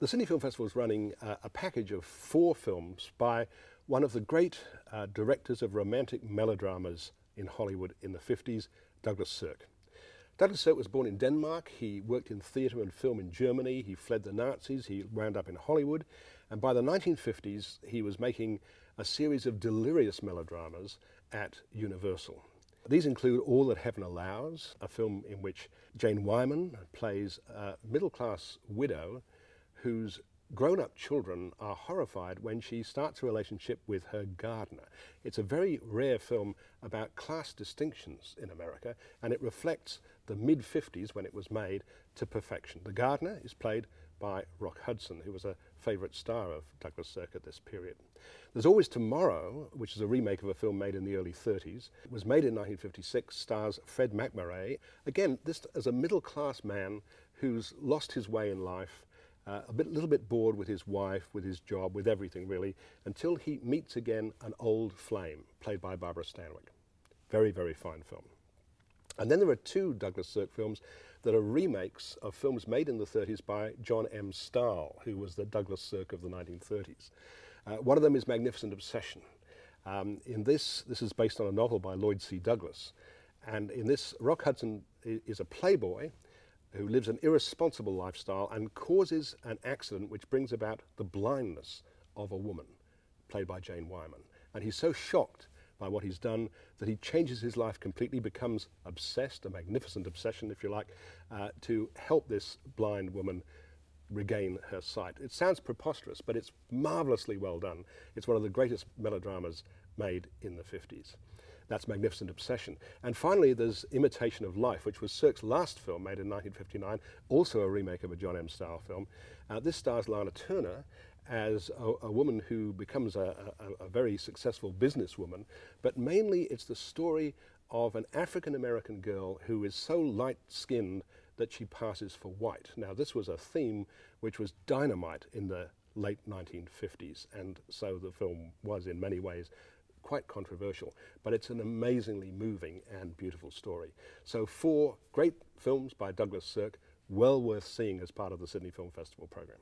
The Sydney Film Festival is running a package of 4 films by one of the great directors of romantic melodramas in Hollywood in the 50s, Douglas Sirk. Douglas Sirk was born in Denmark. He worked in theatre and film in Germany. He fled the Nazis. He wound up in Hollywood. And by the 1950s, he was making a series of delirious melodramas at Universal. These include All That Heaven Allows, a film in which Jane Wyman plays a middle-class widow whose grown-up children are horrified when she starts a relationship with her gardener. It's a very rare film about class distinctions in America, and it reflects the mid-50s when it was made to perfection. The gardener is played by Rock Hudson, who was a favourite star of Douglas Sirk at this period. There's Always Tomorrow, which is a remake of a film made in the early 30s. It was made in 1956, stars Fred MacMurray. Again, this as a middle-class man who's lost his way in life, little bit bored with his wife, with his job, with everything really, until he meets again an old flame, played by Barbara Stanwyck. Very, very fine film. And then there are 2 Douglas Sirk films that are remakes of films made in the 30s by John M. Stahl, who was the Douglas Sirk of the 1930s. One of them is Magnificent Obsession. In this is based on a novel by Lloyd C. Douglas. And in this, Rock Hudson is a playboy who lives an irresponsible lifestyle and causes an accident which brings about the blindness of a woman, played by Jane Wyman. And he's so shocked by what he's done that he changes his life completely, becomes obsessed, a magnificent obsession, if you like, to help this blind woman regain her sight. It sounds preposterous, but it's marvelously well done. It's one of the greatest melodramas made in the 50s. That's Magnificent Obsession. And finally, there's Imitation of Life, which was Sirk's last film, made in 1959, also a remake of a John M. Stahl film. This stars Lana Turner as a woman who becomes a very successful businesswoman, but mainly it's the story of an African-American girl who is so light-skinned that she passes for white. Now, this was a theme which was dynamite in the late 1950s, and so the film was in many ways quite controversial, but it's an amazingly moving and beautiful story. So 4 great films by Douglas Sirk, well worth seeing as part of the Sydney Film Festival program.